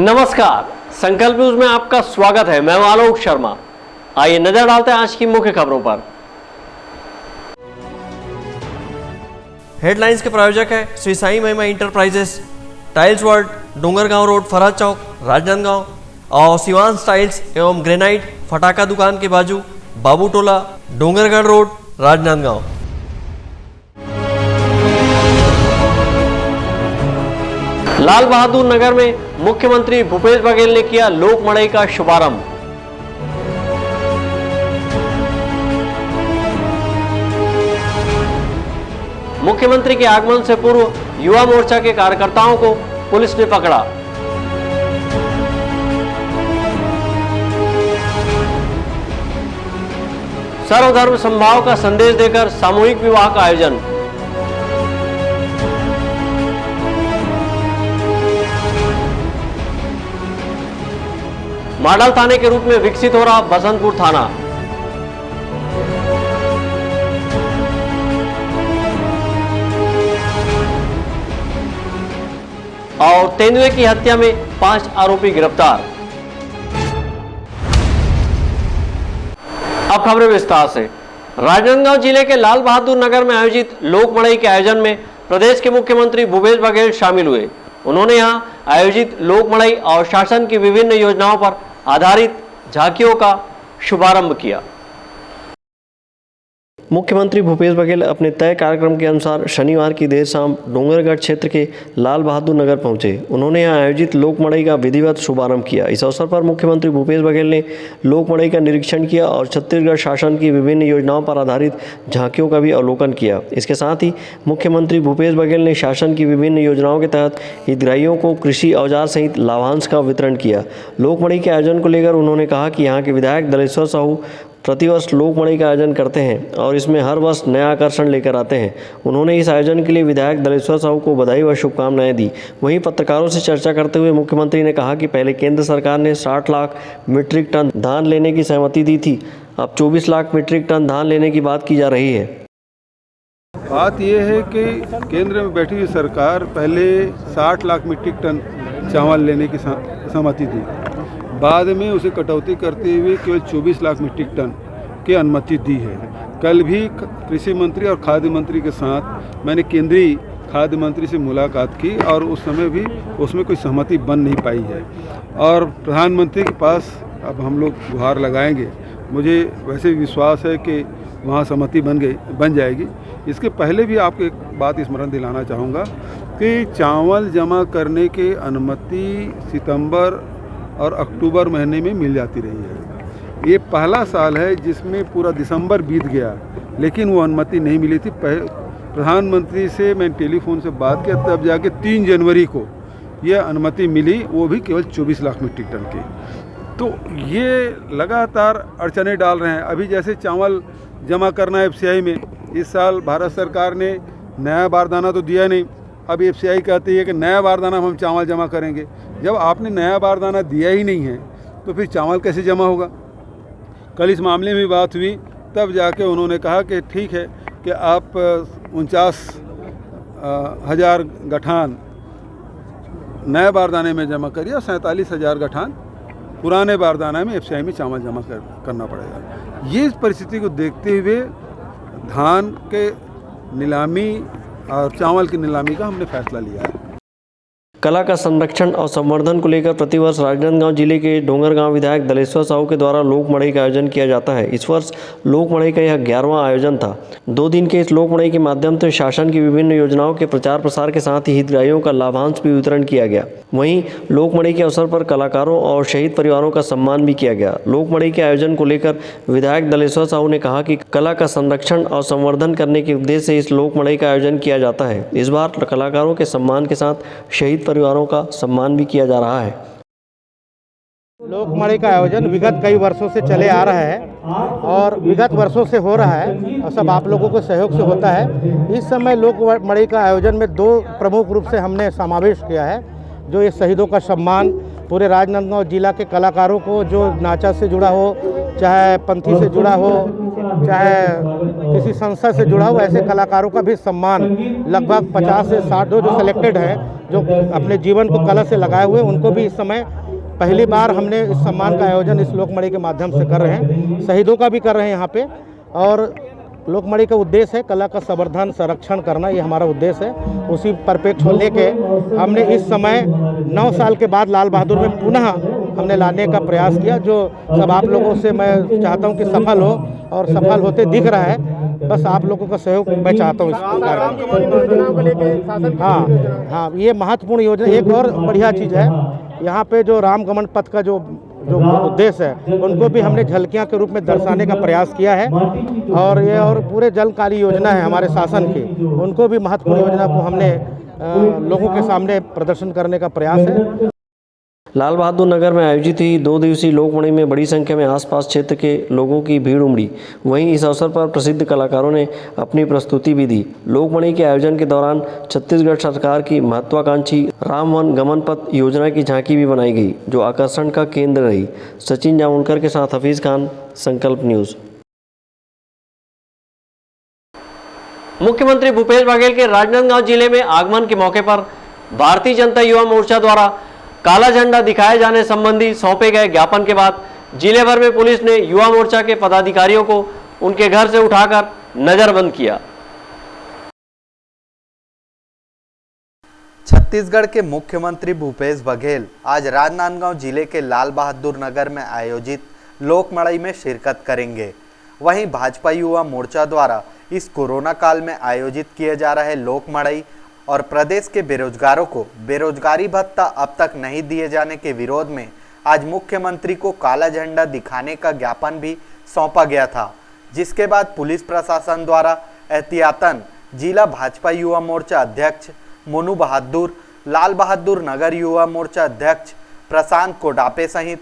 नमस्कार, संकल्प न्यूज में आपका स्वागत है। मैं आलोक शर्मा। आइए नजर डालते हैं आज की मुख्य खबरों पर। हेडलाइंस के प्रायोजक है Shri Sai Mahima enterprises, tiles world, Dongargaon road, Farhad Chowk, Rajnandgaon और शिवांश टाइल्स एवं ग्रेनाइट फटाका दुकान के बाजू, बाबू टोला, डोंगरगढ़ रोड, राजनांदगांव। लाल बहादुर नगर में मुख्यमंत्री भूपेश बघेल ने किया लोक मड़ई का शुभारंभ। मुख्यमंत्री के आगमन से पूर्व युवा मोर्चा के कार्यकर्ताओं को पुलिस ने पकड़ा। सर्वधर्म समभाव का संदेश देकर सामूहिक विवाह का आयोजन। मॉडल थाने के रूप में विकसित हो रहा बसंतपुर थाना। और तेंदुए की हत्या में 5 आरोपी गिरफ्तार। अब खबरें विस्तार से। राजनांदगांव जिले के लाल बहादुर नगर में आयोजित लोक मड़ई के आयोजन में प्रदेश के मुख्यमंत्री भूपेश बघेल शामिल हुए। उन्होंने यहां आयोजित लोक मड़ई और शासन की विभिन्न योजनाओं पर आधारित झांकियों का शुभारंभ किया। मुख्यमंत्री भूपेश बघेल अपने तय कार्यक्रम के अनुसार शनिवार की देर शाम डोंगरगढ़ क्षेत्र के लाल बहादुर नगर पहुंचे। उन्होंने यहां आयोजित लोक मड़ई का विधिवत शुभारंभ किया। इस अवसर पर मुख्यमंत्री भूपेश बघेल ने लोक मड़ई का निरीक्षण किया और छत्तीसगढ़ शासन की विभिन्न योजनाओं पर आधारित झांकियों का भी अवलोकन किया। इसके साथ ही मुख्यमंत्री भूपेश बघेल ने शासन की विभिन्न योजनाओं के तहत हितग्राहियों को कृषि औजार सहित लाभांश का वितरण किया। लोक मड़ई के आयोजन को लेकर उन्होंने कहा कि यहाँ के विधायक दलेश्वर साहू प्रतिवर्ष लोक मड़ई का आयोजन करते हैं और इसमें हर वर्ष नया आकर्षण लेकर आते हैं। उन्होंने इस आयोजन के लिए विधायक दलेश्वर साहू को बधाई व शुभकामनाएं दी। वहीं पत्रकारों से चर्चा करते हुए मुख्यमंत्री ने कहा कि पहले केंद्र सरकार ने 60 लाख मीट्रिक टन धान लेने की सहमति दी थी, अब 24 लाख मीट्रिक टन धान लेने की बात की जा रही है। बात यह है कि केंद्र में बैठी हुई सरकार पहले 60 लाख मीट्रिक टन चावल लेने की सहमति दी, बाद में उसे कटौती करते हुए केवल 24 लाख मीट्रिक टन की अनुमति दी है। कल भी कृषि मंत्री और खाद्य मंत्री के साथ मैंने केंद्रीय खाद्य मंत्री से मुलाकात की और उस समय भी उसमें कोई सहमति बन नहीं पाई है और प्रधानमंत्री के पास अब हम लोग गुहार लगाएंगे। मुझे वैसे विश्वास है कि वहाँ सहमति बन जाएगी। इसके पहले भी आपको एक बात स्मरण दिलाना चाहूँगा कि चावल जमा करने की अनुमति सितंबर और अक्टूबर महीने में मिल जाती रही है। ये पहला साल है जिसमें पूरा दिसंबर बीत गया लेकिन वो अनुमति नहीं मिली थी। प्रधानमंत्री से मैंने टेलीफोन से बात किया, तब जाके 3 जनवरी को ये अनुमति मिली, वो भी केवल 24 लाख मीट्रिक टन की। तो ये लगातार अड़चने डाल रहे हैं। अभी जैसे चावल जमा करना है FCI में, इस साल भारत सरकार ने नया बारदाना तो दिया नहीं। अब FCI कहती है कि नया बारदाना हम चावल जमा करेंगे। जब आपने नया बारदाना दिया ही नहीं है तो फिर चावल कैसे जमा होगा। कल इस मामले में बात हुई, तब जाके उन्होंने कहा कि ठीक है कि आप 49,000 गठान नए बारदाने में जमा करिए और 47,000 गठान पुराने बारदाना में FCI में चावल जमा करना पड़ेगा। ये परिस्थिति को देखते हुए धान के नीलामी और चावल की नीलामी का हमने फैसला लिया है। कला का संरक्षण और संवर्धन को लेकर प्रतिवर्ष राजनांदगांव जिले के डोंगरगांव विधायक दलेश्वर साहू के द्वारा लोक मड़ई का आयोजन किया जाता है। इस वर्ष लोक मड़ई का यह 11वां आयोजन था। 2 दिन के इस लोक मड़ई के माध्यम से शासन की विभिन्न योजनाओं के प्रचार प्रसार के साथ ही हितग्राहियों का लाभांश भी वितरण किया गया। वहीं लोक मड़ई के अवसर पर कलाकारों और शहीद परिवारों का सम्मान भी किया गया। लोक मड़ई के आयोजन को लेकर विधायक दलेश्वर साहू ने कहा कि कला का संरक्षण और संवर्धन करने के उद्देश्य से इस लोक मड़ई का आयोजन किया जाता है। इस बार कलाकारों के सम्मान के साथ शहीद परिवारों का सम्मान भी किया जा रहा है। लोक मड़ई का आयोजन विगत कई वर्षों से चले आ रहा है और विगत वर्षों से हो रहा है और सब आप लोगों के सहयोग से होता है। इस समय लोक मड़ई का आयोजन में 2 प्रमुख रूप से हमने समावेश किया है। जो ये शहीदों का सम्मान, पूरे राजनांदगांव जिला के कलाकारों को जो नाचा से जुड़ा हो, चाहे पंथी से जुड़ा हो, चाहे किसी संस्था से जुड़ा हुआ ऐसे कलाकारों का भी सम्मान लगभग 50 से 60 जो सेलेक्टेड हैं, जो अपने जीवन को कला से लगाए हुए, उनको भी इस समय पहली बार हमने इस सम्मान का आयोजन इस लोकमड़ई के माध्यम से कर रहे हैं। शहीदों का भी कर रहे हैं यहाँ पे। और लोकमड़ई का उद्देश्य है कला का संवर्धन संरक्षण करना, ये हमारा उद्देश्य है। उसी परिप्रेक्ष्य को लेके हमने इस समय 9 साल के बाद लाल बहादुर में पुनः हमने लाने का प्रयास किया, जो सब आप लोगों से मैं चाहता हूं कि सफल हो, और सफल होते दिख रहा है। बस आप लोगों का सहयोग मैं चाहता हूं इस कार्यक्रम। हाँ, ये महत्वपूर्ण योजना। एक और बढ़िया चीज़ है, यहाँ पे जो रामगमन पथ का जो उद्देश्य है, उनको भी हमने झलकियाँ के रूप में दर्शाने का प्रयास किया है। और ये और पूरे जलकाली योजना है हमारे शासन की, उनको भी महत्वपूर्ण योजना को हमने लोगों के सामने प्रदर्शन करने का प्रयास है। लाल बहादुर नगर में आयोजित हुई 2 दिवसीय लोकमड़ई में बड़ी संख्या में आसपास क्षेत्र के लोगों की भीड़ उमड़ी। वहीं इस अवसर पर प्रसिद्ध कलाकारों ने अपनी प्रस्तुति भी दी। लोकमड़ई के आयोजन के दौरान छत्तीसगढ़ सरकार की महत्वाकांक्षी राम वन गमन पथ योजना की झांकी भी बनाई गई, जो आकर्षण का केंद्र रही। सचिन जामुनकर के साथ हफीज खान, संकल्प न्यूज़। मुख्यमंत्री भूपेश बघेल के राजनांदगांव जिले में आगमन के मौके पर भारतीय जनता युवा मोर्चा द्वारा काला झंडा दिखाए जाने संबंधी सौंपे गए ज्ञापन के बाद जिले भर में पुलिस ने युवा मोर्चा के पदाधिकारियों को उनके घर से उठाकर नजरबंद किया। छत्तीसगढ़ के मुख्यमंत्री भूपेश बघेल आज राजनांदगांव जिले के लाल बहादुर नगर में आयोजित लोकमड़ई में शिरकत करेंगे। वहीं भाजपा युवा मोर्चा द्वारा इस कोरोना काल में आयोजित किए जा रहे लोकमड़ई और प्रदेश के बेरोजगारों को बेरोजगारी भत्ता अब तक नहीं दिए जाने के विरोध में आज मुख्यमंत्री को काला झंडा दिखाने का ज्ञापन भी सौंपा गया था, जिसके बाद पुलिस प्रशासन द्वारा एहतियातन जिला भाजपा युवा मोर्चा अध्यक्ष मोनू बहादुर, लाल बहादुर नगर युवा मोर्चा अध्यक्ष प्रशांत कोडापे सहित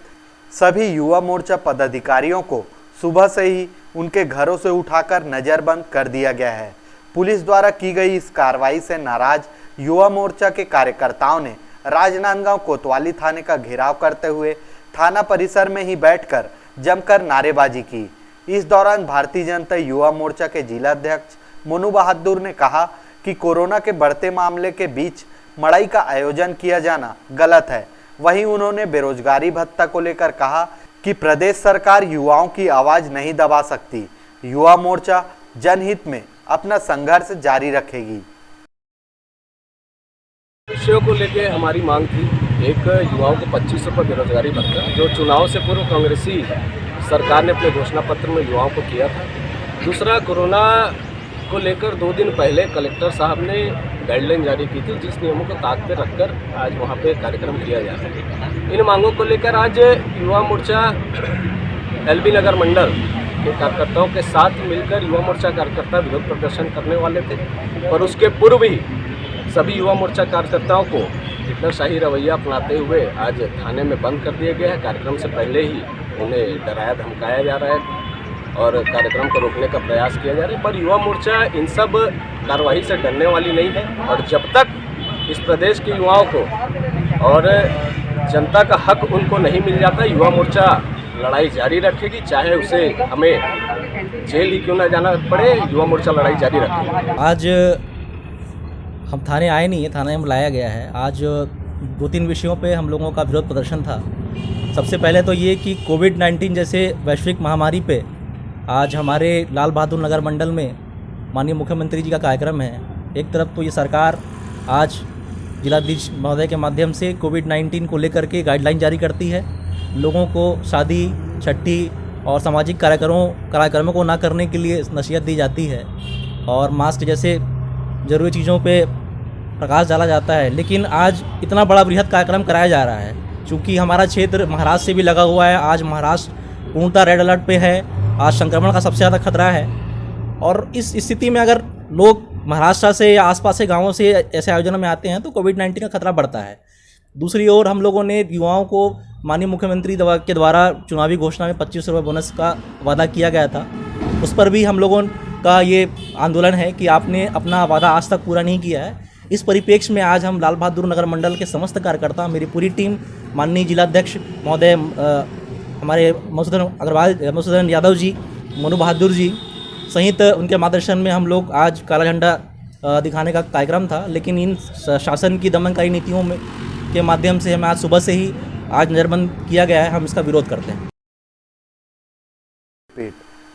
सभी युवा मोर्चा पदाधिकारियों को सुबह से ही उनके घरों से उठाकर नजरबंद कर दिया गया है। पुलिस द्वारा की गई इस कार्रवाई से नाराज युवा मोर्चा के कार्यकर्ताओं ने राजनांदगांव कोतवाली थाने का घेराव करते हुए थाना परिसर में ही बैठकर जमकर नारेबाजी की। इस दौरान भारतीय जनता युवा मोर्चा के जिला अध्यक्ष मोनू बहादुर ने कहा कि कोरोना के बढ़ते मामले के बीच मड़ई का आयोजन किया जाना गलत है। वहीं उन्होंने बेरोजगारी भत्ता को लेकर कहा कि प्रदेश सरकार युवाओं की आवाज नहीं दबा सकती। युवा मोर्चा जनहित में अपना संघर्ष जारी रखेगी। विषयों को लेकर हमारी मांग थी, एक युवाओं को 2500 रुपये बेरोजगारी भत्ता, जो चुनाव से पूर्व कांग्रेसी सरकार ने अपने घोषणा पत्र में युवाओं को किया था। दूसरा, कोरोना को लेकर 2 दिन पहले कलेक्टर साहब ने गाइडलाइन जारी की थी, जिस नियमों को ताक पे रखकर आज वहाँ पे कार्यक्रम किया जा रहा है। इन मांगों को लेकर आज युवा मोर्चा एलबी नगर मंडल के कार्यकर्ताओं के साथ मिलकर युवा मोर्चा कार्यकर्ता विरोध प्रदर्शन करने वाले थे, पर उसके पूर्व ही सभी युवा मोर्चा कार्यकर्ताओं को हिटलरशाही रवैया अपनाते हुए आज थाने में बंद कर दिया गया है। कार्यक्रम से पहले ही उन्हें डराया धमकाया जा रहा है और कार्यक्रम को रोकने का प्रयास किया जा रहा है, पर युवा मोर्चा इन सब कार्रवाई से डरने वाली नहीं है। और जब तक इस प्रदेश के युवाओं को और जनता का हक उनको नहीं मिल जाता, युवा मोर्चा लड़ाई जारी रखेगी, चाहे उसे हमें जेल ही क्यों ना जाना पड़े, युवा मोर्चा लड़ाई जारी रखेगी। आज हम थाने आए नहीं है, थाने में बुलाया गया है। आज 2-3 विषयों पे हम लोगों का विरोध प्रदर्शन था। सबसे पहले तो ये कि कोविड-19 जैसे वैश्विक महामारी पे आज हमारे लाल बहादुर नगर मंडल में माननीय मुख्यमंत्री जी का कार्यक्रम है। एक तरफ तो ये सरकार आज जिलाधीश महोदय के माध्यम से कोविड-19 को लेकर के गाइडलाइन जारी करती है। लोगों को शादी, छठी और सामाजिक कार्यक्रमों को ना करने के लिए नसीहत दी जाती है और मास्क जैसे ज़रूरी चीज़ों पे प्रकाश डाला जाता है। लेकिन आज इतना बड़ा बृहद कार्यक्रम कराया जा रहा है, चूँकि हमारा क्षेत्र महाराष्ट्र से भी लगा हुआ है। आज महाराष्ट्र पूर्णतः रेड अलर्ट पे है। आज संक्रमण का सबसे ज़्यादा खतरा है और इस स्थिति में अगर लोग महाराष्ट्र से या आसपास के गाँवों से ऐसे आयोजनों में आते हैं तो कोविड-19 का खतरा बढ़ता है। दूसरी ओर हम लोगों ने युवाओं को माननीय मुख्यमंत्री के द्वारा चुनावी घोषणा में 2500 रुपये बोनस का वादा किया गया था, उस पर भी हम लोगों का ये आंदोलन है कि आपने अपना वादा आज तक पूरा नहीं किया है। इस परिप्रेक्ष्य में आज हम लाल बहादुर नगर मंडल के समस्त कार्यकर्ता, मेरी पूरी टीम, माननीय जिलाध्यक्ष महोदय हमारे मधुसूदन यादव जी, मनु बहादुर जी सहित उनके मार्गदर्शन में हम लोग आज काला झंडा दिखाने का कार्यक्रम था, लेकिन इन शासन की दमनकारी नीतियों में के माध्यम से हमें आज सुबह से ही आज नज़रबंद किया गया है। हम इसका विरोध करते हैं।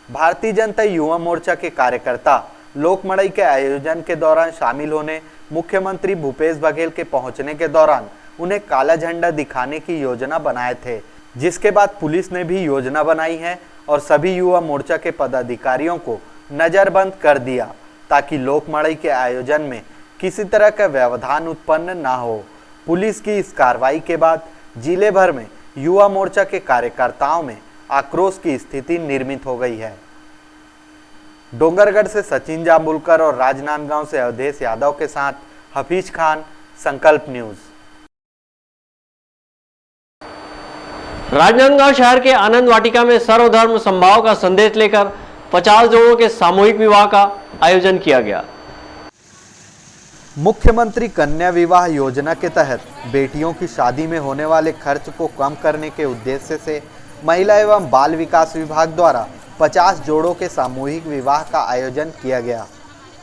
भारतीय जनता युवा मोर्चा के कार्यकर्ता लोकमड़ई के आयोजन के दौरान शामिल होने मुख्यमंत्री भूपेश बघेल के पहुंचने के दौरान उन्हें काला झंडा दिखाने की योजना बनाए थे, जिसके बाद पुलिस ने भी योजना बनाई है और सभी युवा मोर्चा के पदाधिकारियों को नजरबंद कर दिया ताकि लोकमड़ई के आयोजन में किसी तरह का व्यवधान उत्पन्न ना हो। पुलिस की इस कार्रवाई के बाद जिले भर में युवा मोर्चा के कार्यकर्ताओं में आक्रोश की स्थिति निर्मित हो गई है। डोंगरगढ़ से सचिन जाम्बुलकर और राजनांदगांव से अवधेश यादव के साथ हफीज खान, संकल्प न्यूज। राजनांदगांव शहर के आनंद वाटिका में सर्वधर्म समभाव का संदेश लेकर 50 जोड़ों के सामूहिक विवाह का आयोजन किया गया। मुख्यमंत्री कन्या विवाह योजना के तहत बेटियों की शादी में होने वाले खर्च को कम करने के उद्देश्य से महिला एवं बाल विकास विभाग द्वारा 50 जोड़ों के सामूहिक विवाह का आयोजन किया गया।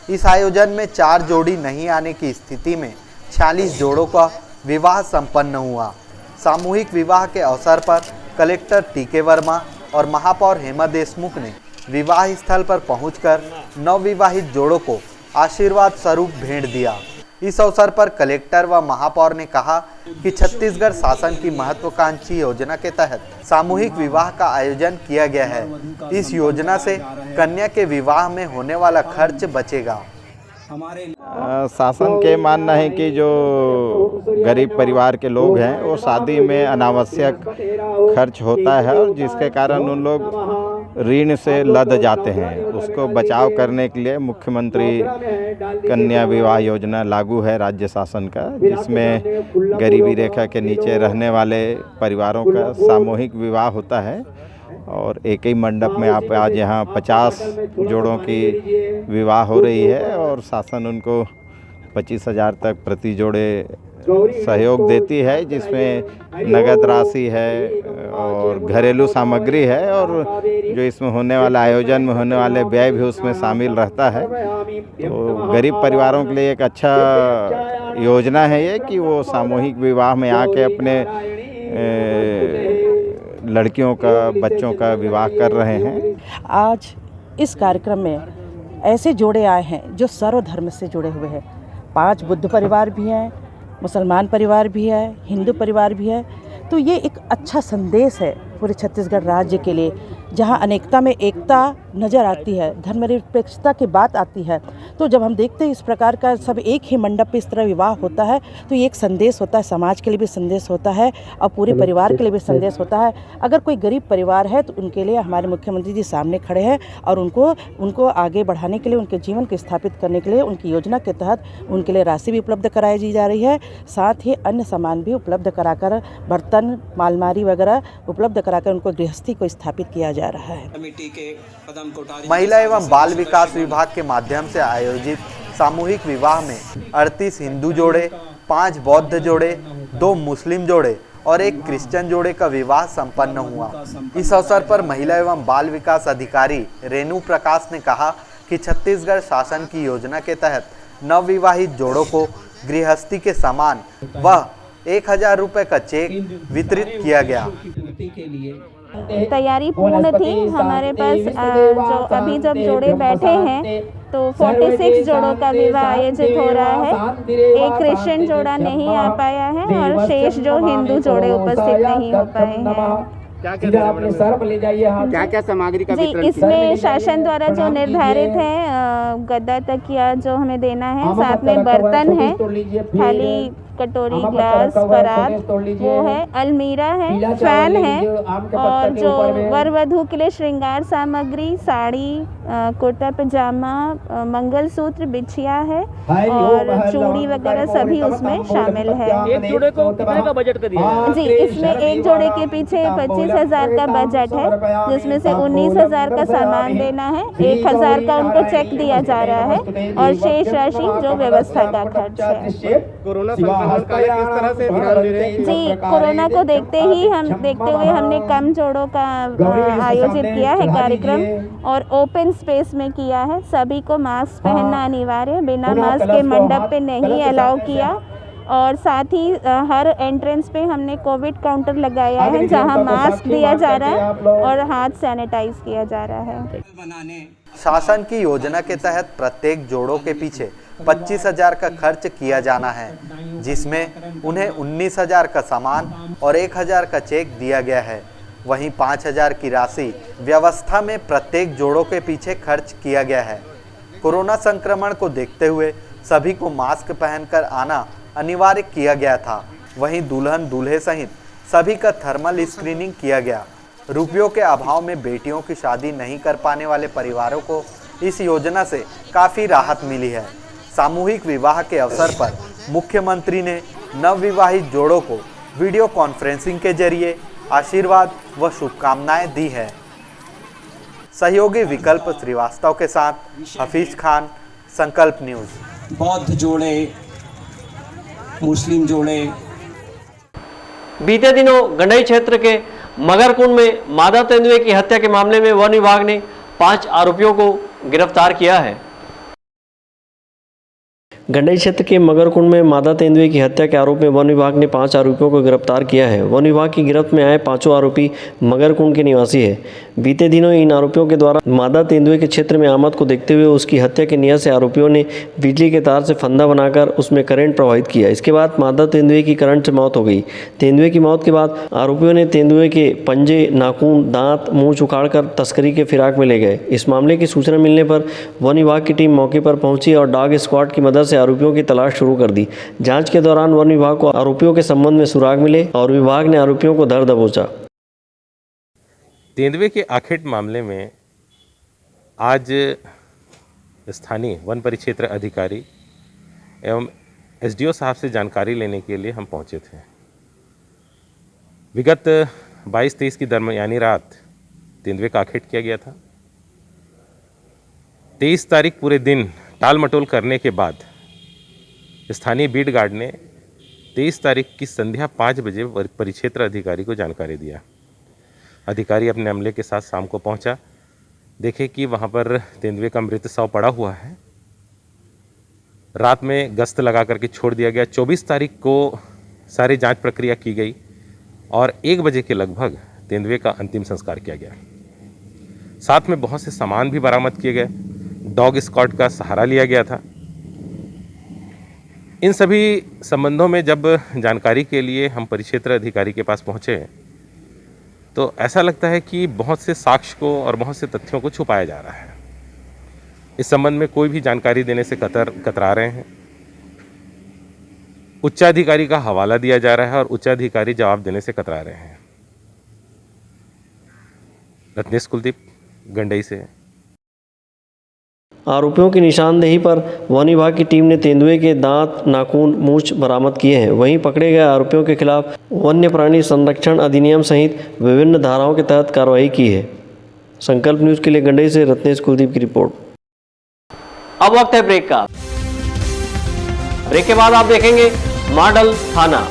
इस आयोजन में 4 जोड़ी नहीं आने की स्थिति में 46 जोड़ों का विवाह संपन्न हुआ। सामूहिक विवाह के अवसर पर कलेक्टर टीके वर्मा और महापौर हेमा देशमुख ने विवाह स्थल पर पहुंचकर नवविवाहित जोड़ों को आशीर्वाद स्वरूप भेंट दिया। इस अवसर पर कलेक्टर व महापौर ने कहा कि छत्तीसगढ़ शासन की महत्वाकांक्षी योजना के तहत सामूहिक विवाह का आयोजन किया गया है। इस योजना से कन्या के विवाह में होने वाला खर्च बचेगा। शासन के मानना है कि जो गरीब परिवार के लोग हैं वो शादी में अनावश्यक खर्च होता है और जिसके कारण उन लोग ऋण से लद जाते हैं। उसको बचाव करने के लिए मुख्यमंत्री कन्या विवाह योजना लागू है राज्य शासन का, जिसमें गरीबी रेखा के नीचे रहने वाले परिवारों का सामूहिक विवाह होता है और एक ही मंडप में आप आज यहाँ 50 जोड़ों की विवाह हो रही है और शासन उनको 25,000 तक प्रति जोड़े सहयोग देती है, जिसमें नगद राशि है और घरेलू सामग्री है और जो इसमें होने वाला आयोजन में होने वाले व्यय भी उसमें शामिल रहता है। तो गरीब परिवारों के लिए एक अच्छा योजना है ये कि वो सामूहिक विवाह में आके अपने लड़कियों का, बच्चों का विवाह कर रहे हैं। आज इस कार्यक्रम में ऐसे जोड़े आए हैं जो सर्वधर्म से जुड़े हुए हैं। 5 बुद्ध परिवार भी हैं, मुसलमान परिवार भी है, हिंदू परिवार भी है। तो ये एक अच्छा संदेश है पूरे छत्तीसगढ़ राज्य के लिए, जहाँ अनेकता में एकता नज़र आती है, धर्मनिरपेक्षता की बात आती है। तो जब हम देखते हैं इस प्रकार का सब एक ही मंडप पे इस तरह विवाह होता है तो ये एक संदेश होता है, समाज के लिए भी संदेश होता है और पूरे परिवार के लिए भी संदेश होता है। अगर कोई गरीब परिवार है तो उनके लिए हमारे मुख्यमंत्री जी सामने खड़े हैं और उनको आगे बढ़ाने के लिए, उनके जीवन को स्थापित करने के लिए उनकी योजना के तहत उनके लिए राशि भी उपलब्ध कराई दी जा रही है। साथ ही अन्य सामान भी उपलब्ध कराकर, बर्तन, मालमारी वगैरह उपलब्ध कराकर उनको गृहस्थी को स्थापित किया जा रहा है। महिला एवं बाल विकास विभाग के माध्यम से आयोजित सामूहिक विवाह में 38 हिंदू जोड़े, 5 बौद्ध जोड़े, 2 मुस्लिम जोड़े और 1 क्रिश्चियन जोड़े का विवाह संपन्न हुआ। इस अवसर पर महिला एवं बाल विकास अधिकारी रेणु प्रकाश ने कहा कि छत्तीसगढ़ शासन की योजना के तहत नवविवाहित जोड़ों को गृहस्थी के सामान व 1,000 रुपये का चेक वितरित किया गया। तैयारी पूर्ण थी हमारे पास। जो अभी जब जोड़े बैठे हैं तो 46 जोड़ों का विवाह आयोजित हो रहा है। एक क्रिश्चियन जोड़ा नहीं आ पाया है और शेष जो हिंदू जोड़े उपस्थित नहीं हो पाए हैं। क्या सामग्री का जी, इसमें शासन द्वारा जो निर्धारित है गद्दा तकिया जो हमें देना है, साथ में बर्तन है, थाली, कटोरी, ग्लास, परात वो है, अलमीरा है, फैन है और जो वर वधू के लिए श्रृंगार सामग्री, साड़ी, कुर्ता पजामा, मंगलसूत्र, बिछिया है और चूड़ी वगैरह सभी उसमें शामिल है। एक जोड़े को कितने का बजट कर दिया? जी, इसमें एक जोड़े के पीछे 25,000 का बजट है, जिसमें से 19,000 का सामान देना है, 1,000 का उनको चेक दिया जा रहा है और शेष राशि जो व्यवस्था का खर्च है। कोरोना संक्रमण काल में किस तरह से ध्यान दे रहे हैं? जी, कोरोना को देखते हुए हमने कम जोड़ों का आयोजित किया है कार्यक्रम, और ओपन स्पेस में किया है। सभी को मास्क पहनना अनिवार्य है, बिना मास्क के मंडप पे नहीं अलाउ किया। और साथ ही हर एंट्रेंस पे हमने कोविड काउंटर लगाया है, जहां मास्क दिया जा रहा है और हाथ सैनिटाइज किया जा रहा है। शासन की योजना के तहत प्रत्येक जोड़ों के पीछे 25,000 का खर्च किया जाना है, जिसमें उन्हें 19,000 का सामान और 1,000 का चेक दिया गया है। वहीं 5,000 की राशि व्यवस्था में प्रत्येक जोड़ों के पीछे खर्च किया गया है। कोरोना संक्रमण को देखते हुए सभी को मास्क पहनकर आना अनिवार्य किया गया था। वहीं दुल्हन दूल्हे सहित सभी का थर्मल स्क्रीनिंग किया गया। रुपयों के अभाव में बेटियों की शादी नहीं कर पाने वाले परिवारों को इस योजना से काफ़ी राहत मिली है। सामूहिक विवाह के अवसर पर मुख्यमंत्री ने नवविवाहित जोड़ों को वीडियो कॉन्फ्रेंसिंग के जरिए आशीर्वाद व शुभकामनाएं दी है। सहयोगी विकल्प श्रीवास्तव के साथ हफीज खान, संकल्प न्यूज़। बौद्ध जोड़े, मुस्लिम जोड़े। बीते दिनों गंडई क्षेत्र के मगरकुंड में मादा तेंदुए की हत्या के मामले में वन विभाग ने 5 आरोपियों को गिरफ्तार किया है। गंडई क्षेत्र के मगरकुंड में मादा तेंदुए की हत्या के आरोप में वन विभाग ने 5 आरोपियों को गिरफ्तार किया है। वन विभाग की गिरफ्त में आए 5 आरोपी मगरकुंड के निवासी है। बीते दिनों इन आरोपियों के द्वारा मादा तेंदुए के क्षेत्र में आमद को देखते हुए उसकी हत्या के नियत से आरोपियों ने बिजली के तार से फंदा बनाकर उसमें करंट प्रवाहित किया। इसके बाद मादा तेंदुए की करंट से मौत हो गई। तेंदुए की मौत के बाद आरोपियों ने तेंदुए के पंजे, नाखून, दांत, मूंछ उखाड़कर तस्करी के फिराक में ले गए। इस मामले की सूचना मिलने पर वन विभाग की टीम मौके पर पहुंची और डॉग स्क्वाड की मदद से आरोपियों की तलाश शुरू कर दी। जांच के दौरान वन विभाग को आरोपियों के संबंध में सुराग मिले और विभाग ने आरोपियों को धर दबोचा। तेंदुए के आखेट मामले में आज स्थानीय वन परिक्षेत्र अधिकारी एवं एसडीओ साहब से जानकारी लेने के लिए हम पहुंचे थे। विगत 22-23 की दरमियानी रात तेंदुए का आखेट किया गया था। 23 तारीख पूरे दिन टाल मटोल करने के बाद स्थानीय बीट गार्ड ने 23 तारीख की संध्या 5 बजे परिक्षेत्र अधिकारी को जानकारी दिया। अधिकारी अपने अमले के साथ शाम को पहुंचा, देखे कि वहां पर तेंदुए का मृत शव पड़ा हुआ है। रात में गश्त लगा करके छोड़ दिया गया। 24 तारीख को सारी जांच प्रक्रिया की गई और 1 बजे के लगभग तेंदुए का अंतिम संस्कार किया गया। साथ में बहुत से सामान भी बरामद किए गए। डॉग स्क्वाड का सहारा लिया गया था। इन सभी संबंधों में जब जानकारी के लिए हम परिक्षेत्र अधिकारी के पास पहुंचे तो ऐसा लगता है कि बहुत से साक्ष्य को और बहुत से तथ्यों को छुपाया जा रहा है। इस संबंध में कोई भी जानकारी देने से कतरा रहे हैं। उच्चाधिकारी का हवाला दिया जा रहा है और उच्चाधिकारी जवाब देने से कतरा रहे हैं। रत्नेश कुलदीप, गंडई से। आरोपियों की निशानदेही पर वन विभाग की टीम ने तेंदुए के दांत, नाखून, मूंछ बरामद किए हैं। वहीं पकड़े गए आरोपियों के खिलाफ वन्य प्राणी संरक्षण अधिनियम सहित विभिन्न धाराओं के तहत कार्रवाई की है। संकल्प न्यूज़ के लिए गंडई से रत्नेश कुलदीप की रिपोर्ट। अब वक्त है ब्रेक का। ब्रेक के बाद आप देखेंगे मॉडल थाना।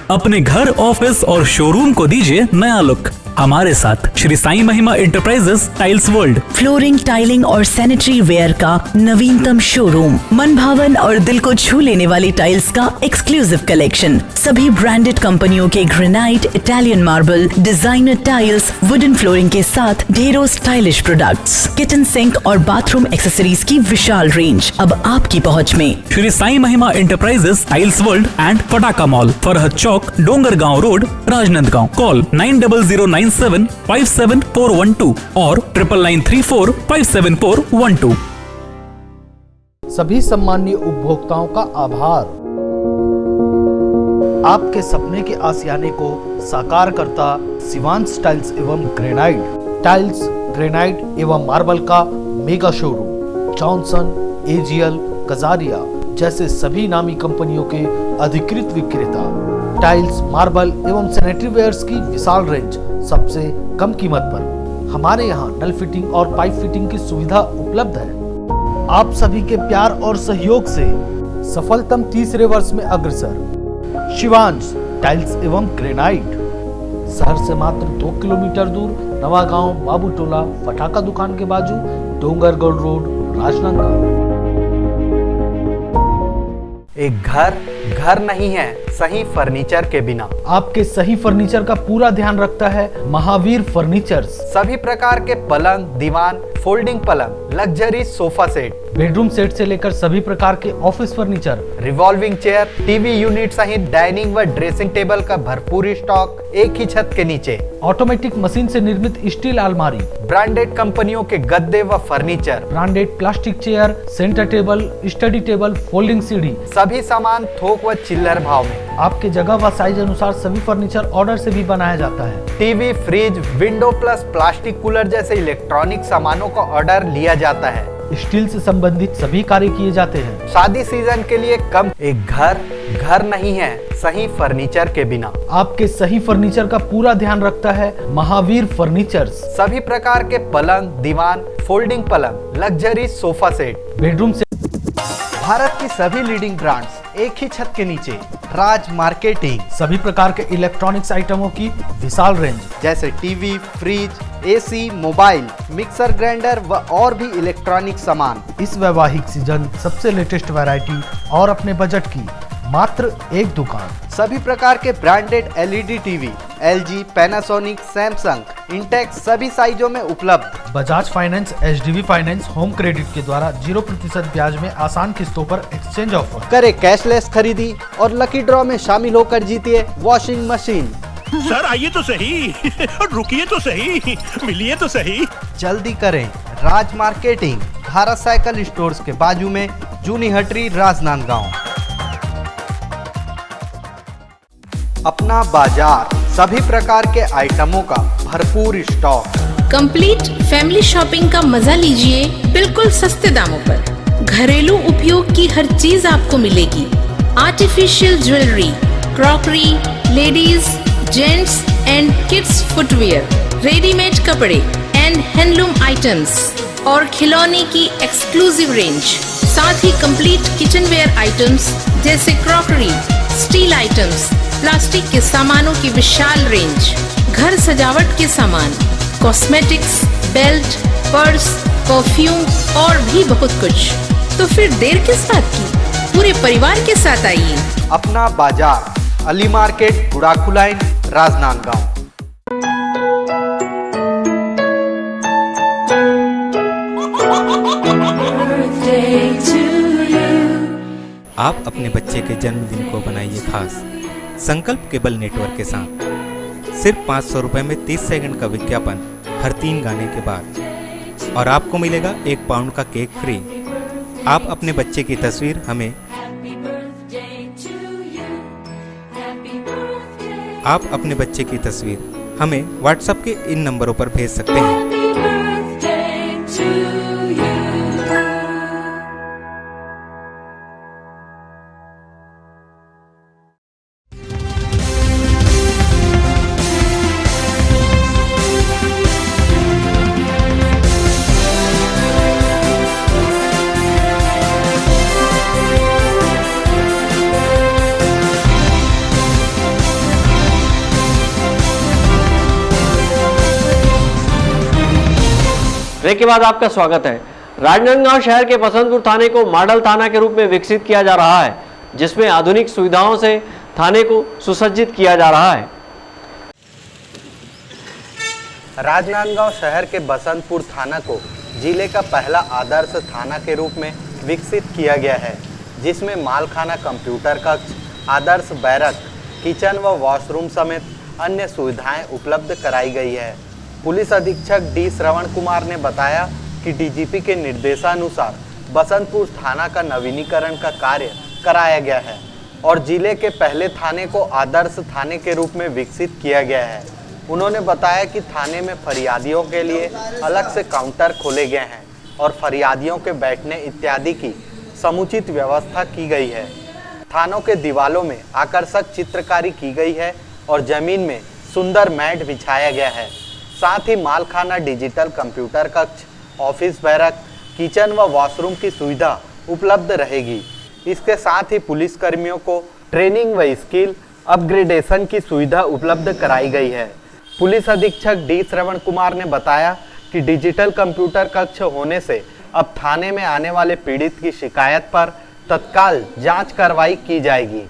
अपने घर, ऑफिस और शोरूम को दीजिए नया लुक हमारे साथ Shri Sai Mahima enterprises tiles world. Flooring, tiling और सैनिटरी वेयर का नवीनतम शोरूम, मन भावन और दिल को छू लेने वाली टाइल्स का एक्सक्लूसिव कलेक्शन, सभी ब्रांडेड कंपनियों के granite, Italian marble, designer tiles, wooden flooring के साथ ढेरों स्टाइलिश प्रोडक्ट्स, किचन सिंक और बाथरूम एक्सेसरीज की विशाल रेंज अब आपकी पहुंच में। Shri Sai Mahima enterprises tiles world and Pataka mall, Farhad Chowk, Dongargaon road, Rajnandgaon. Call 9009757412 और 9993457412। सभी सम्मानीय उपभोक्ताओं का आभार। आपके सपने के आशियाने को साकार करता शिवांश टाइल्स एवं ग्रेनाइट। टाइल्स, ग्रेनाइट एवं मार्बल का mega showroom. Johnson, AGL, Kajaria जैसे सभी नामी कंपनियों के अधिकृत विक्रेता। टाइल्स, मार्बल एवं सैनिटरी वेयर्स की विशाल रेंज सबसे कम कीमत पर। हमारे यहाँ नल फिटिंग और पाइप फिटिंग की सुविधा उपलब्ध है। आप सभी के प्यार और सहयोग से सफलतम तीसरे वर्ष में अग्रसर। शिवांश टाइल्स एवं ग्रेनाइट, शहर से मात्र 2 किलोमीटर दूर, नवागांव बाबूटोला फटाका दुकान के बाजू, डोंगरगढ़ रोड, राजनांदगांव। एक घर नहीं है सही फर्नीचर के बिना। आपके सही फर्नीचर का पूरा ध्यान रखता है महावीर फर्नीचर्स। सभी प्रकार के पलंग, दीवान, फोल्डिंग पलंग, luxury sofa set, bedroom set से लेकर सभी प्रकार के office furniture, revolving chair, TV unit सहित डाइनिंग व ड्रेसिंग टेबल का भरपूर स्टॉक एक ही छत के नीचे। ऑटोमेटिक मशीन से निर्मित स्टील अलमारी, ब्रांडेड कंपनियों के गद्दे व furniture, branded plastic chair, centre table, study table, folding सीढ़ी, सभी सामान थोक व चिल्लर भाव में। आपके जगह व साइज अनुसार सभी फर्नीचर ऑर्डर से भी बनाया जाता है। TV, fridge, window plus plastic cooler जैसे इलेक्ट्रॉनिक सामानों का ऑर्डर लिया जाता है। स्टील से संबंधित सभी कार्य किए जाते हैं। शादी सीजन के लिए कम। एक घर नहीं है सही फर्नीचर के बिना। आपके सही फर्नीचर का पूरा ध्यान रखता है महावीर फर्नीचर्स। सभी प्रकार के पलंग, दीवान, फोल्डिंग पलंग, लग्जरी सोफा सेट, बेडरूम से भारत की सभी लीडिंग ब्रांड्स एक ही छत के नीचे। राज मार्केटिंग, सभी प्रकार के इलेक्ट्रॉनिक्स आइटमों की विशाल रेंज जैसे TV, fridge, AC, mobile, mixer grinder व और भी इलेक्ट्रॉनिक सामान। इस वैवाहिक सीजन सबसे लेटेस्ट वैरायटी और अपने बजट की मात्र एक दुकान। सभी प्रकार के branded LED TV, LG, Panasonic, Samsung, Intex सभी साइजों में उपलब्ध। Bajaj finance, HDB finance home credit के द्वारा 0% ब्याज में आसान किस्तों पर एक्सचेंज ऑफर। करे कैशलेस खरीदी और लकी ड्रॉ में शामिल होकर जीतिए वॉशिंग मशीन। सर आइए तो सही, रुकिए तो सही, मिलिए तो सही। जल्दी करें, राज मार्केटिंग, भारत साइकिल स्टोर्स के बाजू में, जूनी हटरी, राजनांदगांव। अपना बाजार, सभी प्रकार के आइटमों का भरपूर स्टॉक। कंप्लीट फैमिली शॉपिंग का मजा लीजिए बिल्कुल सस्ते दामों पर। घरेलू उपयोग की हर चीज आपको मिलेगी। Artificial jewellery, crockery, ladies, gents and kids footwear, readymade कपड़े एंड हैंडलूम आइटम्स और खिलौने की एक्सक्लूसिव रेंज। साथ ही कंप्लीट किचनवेयर आइटम्स जैसे क्रॉकरी, स्टील आइटम्स, प्लास्टिक के सामानों की विशाल रेंज, घर सजावट के सामान, कॉस्मेटिक्स, बेल्ट, पर्स, परफ्यूम और भी बहुत कुछ। तो फिर देर किस बात की, पूरे परिवार के साथ आइए। अपना बाजार, अली मार्केट, गुड़ाखू लाइन, राजनांदगांव। आप अपने बच्चे के जन्मदिन को बनाइए खास संकल्प केबल नेटवर्क के साथ। सिर्फ 500 रुपये में 30 सेकंड का विज्ञापन हर 3 गाने के बाद और आपको मिलेगा 1 पाउंड का केक फ्री। आप अपने बच्चे की तस्वीर हमें व्हाट्सएप के इन नंबरों पर भेज सकते हैं। ब्रेक के बाद आपका स्वागत है। राजनांदगांव शहर के बसंतपुर थाने को मॉडल थाना के रूप में विकसित किया जा रहा है, जिसमें आधुनिक सुविधाओं से थाने को सुसज्जित किया जा रहा है। राजनांदगांव शहर के बसंतपुर थाना को जिले का पहला आदर्श थाना के रूप में विकसित किया गया है, जिसमें मालखाना, कंप्यूटर कक्ष, आदर्श बैरक, किचन व वॉशरूम समेत अन्य सुविधाएं उपलब्ध कराई गई है। पुलिस अधीक्षक डी श्रवण कुमार ने बताया कि डीजीपी के निर्देशानुसार बसंतपुर थाना का नवीनीकरण का कार्य कराया गया है। और जिले के पहले थाने को आदर्श थाने के रूप में विकसित किया गया है। उन्होंने बताया कि थाने में फरियादियों के लिए अलग से काउंटर खोले गए हैं और फरियादियों के बैठने इत्यादि की समुचित व्यवस्था की गई है। थानों के दीवारों में आकर्षक चित्रकारी की गई है और जमीन में सुंदर मैट बिछाया गया है। साथ ही मालखाना, डिजिटल कंप्यूटर कक्ष, ऑफिस बैरक, किचन व वॉशरूम की सुविधा उपलब्ध रहेगी। इसके साथ ही पुलिस कर्मियों को ट्रेनिंग व स्किल अपग्रेडेशन की सुविधा उपलब्ध कराई गई है। पुलिस अधीक्षक डी श्रवण कुमार ने बताया कि डिजिटल कंप्यूटर कक्ष होने से अब थाने में आने वाले पीड़ित की शिकायत पर तत्काल जांच कार्रवाई की जाएगी।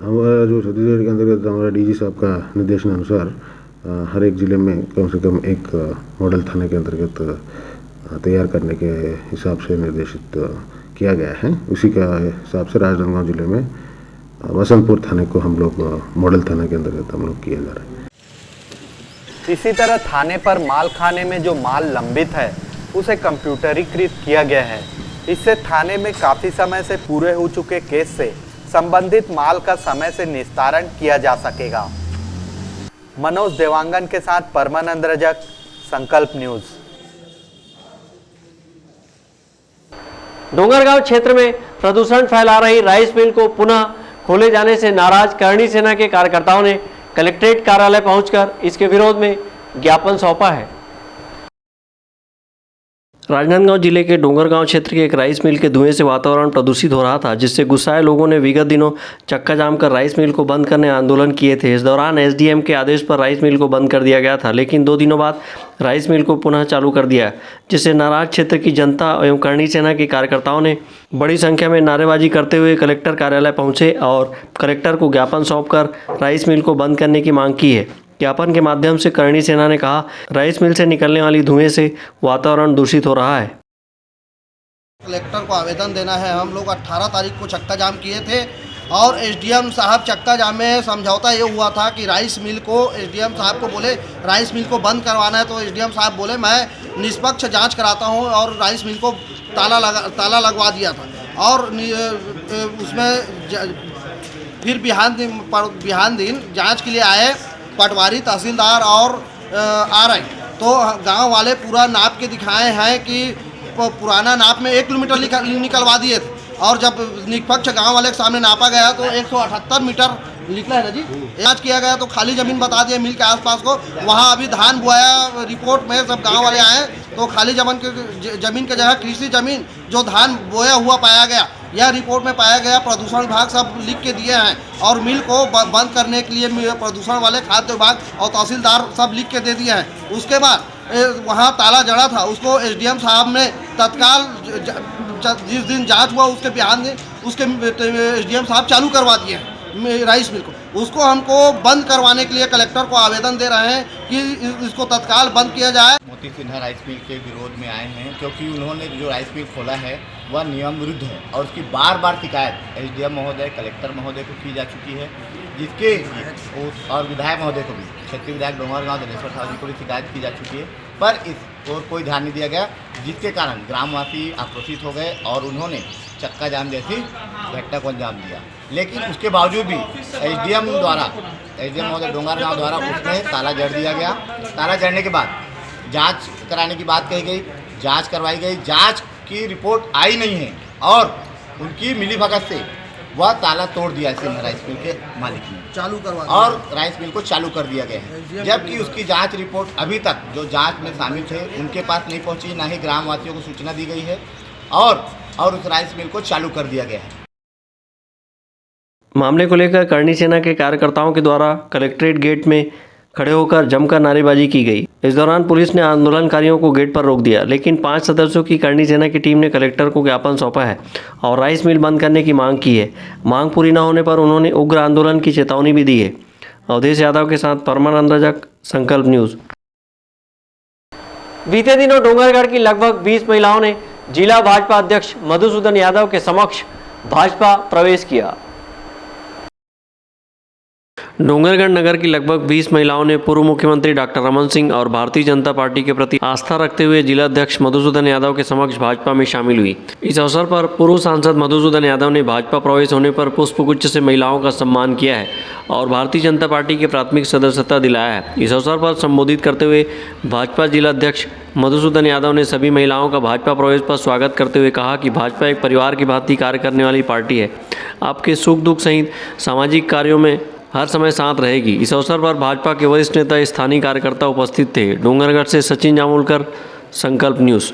हमारा जो छत्तीसगढ़ के अंतर्गत हमारा डीजी साहब का निर्देशन अनुसार हर एक ज़िले में कम से कम एक मॉडल थाने के अंतर्गत तैयार करने के हिसाब से निर्देशित किया गया है। उसी का हिसाब से राजनांदगांव जिले में वसंतपुर थाने को हम लोग मॉडल थाने के अंतर्गत हम लोग किया जा रहा है। इसी तरह थाने पर माल खाने में जो माल लंबित है उसे कंप्यूटरीकृत किया गया है। इससे थाने में काफ़ी समय से पूरे हो चुके केस से संबंधित माल का समय से निस्तारण किया जा सकेगा। मनोज देवांगन के साथ परमानंद रजक, संकल्प न्यूज। डोंगरगांव क्षेत्र में प्रदूषण फैला रही राइस मिल को पुनः खोले जाने से नाराज करणी सेना के कार्यकर्ताओं ने कलेक्ट्रेट कार्यालय पहुंचकर इसके विरोध में ज्ञापन सौंपा है। राजनांदगांव जिले के डोंगरगांव क्षेत्र के एक राइस मिल के धुएं से वातावरण प्रदूषित हो रहा था, जिससे गुस्साए लोगों ने विगत दिनों चक्का जाम कर राइस मिल को बंद करने आंदोलन किए थे। इस दौरान एसडीएम के आदेश पर राइस मिल को बंद कर दिया गया था, लेकिन 2 दिनों बाद राइस मिल को पुनः चालू कर दिया, जिससे नाराज क्षेत्र की जनता एवं करणी सेना के कार्यकर्ताओं ने बड़ी संख्या में नारेबाजी करते हुए कलेक्टर कार्यालय पहुंचे और कलेक्टर को ज्ञापन सौंपकर राइस मिल को बंद करने की मांग की है। ज्ञापन के माध्यम से करणी सेना ने कहा, राइस मिल से निकलने वाली धुएं से वातावरण दूषित हो रहा है। कलेक्टर को आवेदन देना है। हम लोग 18 तारीख को चक्का जाम किए थे और एसडीएम साहब चक्का जाम में समझौता ये हुआ था कि राइस मिल को एसडीएम साहब को बोले राइस मिल को बंद करवाना है, तो एसडीएम साहब बोले मैं निष्पक्ष जांच कराता हूं और राइस मिल को ताला लगवा दिया था। और उसमें फिर बिहान दिन जांच के लिए आए पटवारी, तहसीलदार और आरआई, तो गांव वाले पूरा नाप के दिखाए हैं कि पुराना नाप में 1 किलोमीटर निकलवा दिए थे और जब निष्पक्ष गांव वाले के सामने नापा गया तो 178 मीटर निकला है ना जी। जांच किया गया तो खाली ज़मीन बता दिए मिल के आसपास को, वहां अभी धान बोया। रिपोर्ट में सब गांव वाले आए तो खाली जमीन के जगह कृषि जमीन जो धान बोया हुआ पाया गया, यह रिपोर्ट में पाया गया। प्रदूषण विभाग सब लिख के दिए हैं और मिल को बंद करने के लिए प्रदूषण वाले खाद्य विभाग और तहसीलदार सब लिख के दे दिए हैं। उसके बाद वहाँ ताला जड़ा था, उसको एसडीएम साहब ने तत्काल जिस दिन जांच हुआ उसके बिहान दिन उसके एसडीएम साहब चालू करवा दिए हैं राइस मिल को। उसको हमको बंद करवाने के लिए कलेक्टर को आवेदन दे रहे हैं कि इसको तत्काल बंद किया जाए। मोती सिन्हा राइस मिल के विरोध में आए हैं क्योंकि उन्होंने जो राइस मिल खोला है वह नियम विरुद्ध है और उसकी बार बार शिकायत एसडीएम महोदय, कलेक्टर महोदय को की जा चुकी है, जिसके और विधायक महोदय को भी, क्षेत्रीय विधायक डोंगरगांव दिनेश्वर साहू जी को भी शिकायत की जा चुकी है, पर इस और कोई ध्यान नहीं दिया गया, जिसके कारण ग्रामवासी आक्रोशित हो गए और उन्होंने चक्का जाम जैसी घटना को अंजाम दिया। लेकिन उसके बावजूद भी एसडीएम महोदय डोंगरगांव द्वारा उसमें ताला जड़ दिया गया। ताला जड़ने के बाद जांच कराने की बात कही गई, जांच करवाई गई, जांच की रिपोर्ट आई नहीं है और उनकी मिलीभगत से वह ताला तोड़ दिया इस राइस मिल के मालिक ने, चालू करवा और राइस मिल को चालू कर दिया गया है, जबकि उसकी जांच रिपोर्ट अभी तक जो जांच में शामिल थे उनके पास नहीं पहुंची, ना ही ग्रामवासियों को सूचना दी गई है और उस राइस मिल को चालू कर दिया गया है। मामले को लेकर करणी सेना के कार्यकर्ताओं के द्वारा कलेक्ट्रेट गेट में खड़े होकर जमकर नारेबाजी की गई। इस दौरान पुलिस ने आंदोलनकारियों को गेट पर रोक दिया, लेकिन 5 सदस्यों की करणी सेना की टीम ने कलेक्टर को ज्ञापन सौंपा है और राइस मिल बंद करने की मांग की है। मांग पूरी न होने पर उन्होंने उग्र आंदोलन की चेतावनी भी दी है। अवधेश यादव के साथ परमानंद रजक, संकल्प न्यूज। बीते दिनों डोंगरगढ़ की लगभग 20 महिलाओं ने जिला भाजपा अध्यक्ष मधुसूदन यादव के समक्ष भाजपा प्रवेश किया। डोंगरगढ़ नगर की लगभग 20 महिलाओं ने पूर्व मुख्यमंत्री डॉक्टर रमन सिंह और भारतीय जनता पार्टी के प्रति आस्था रखते हुए जिलाध्यक्ष मधुसूदन यादव के समक्ष भाजपा में शामिल हुई। इस अवसर पर पूर्व सांसद मधुसूदन यादव ने भाजपा प्रवेश होने पर पुष्पगुच्छ से महिलाओं का सम्मान किया है और भारतीय जनता पार्टी के प्राथमिक सदस्यता दिलाया है। इस अवसर पर संबोधित करते हुए भाजपा जिलाध्यक्ष मधुसूदन यादव ने सभी महिलाओं का भाजपा प्रवेश पर स्वागत करते हुए कहा कि भाजपा एक परिवार की भांति कार्य करने वाली पार्टी है, आपके सुख दुख सहित सामाजिक कार्यों में हर समय साथ रहेगी। इस अवसर पर भाजपा के वरिष्ठ नेता, स्थानीय कार्यकर्ता उपस्थित थे। डोंगरगढ़ से सचिन जामुलकर, संकल्प न्यूज़।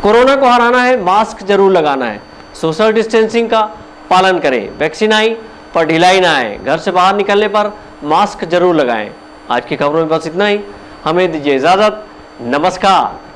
कोरोना को हराना है, मास्क जरूर लगाना है, सोशल डिस्टेंसिंग का पालन करें, वैक्सीन आई पर ढिलाई ना आए, घर से बाहर निकलने पर मास्क जरूर लगाएं। आज की खबरों में बस इतना ही, हमें दीजिए इजाज़त, नमस्कार।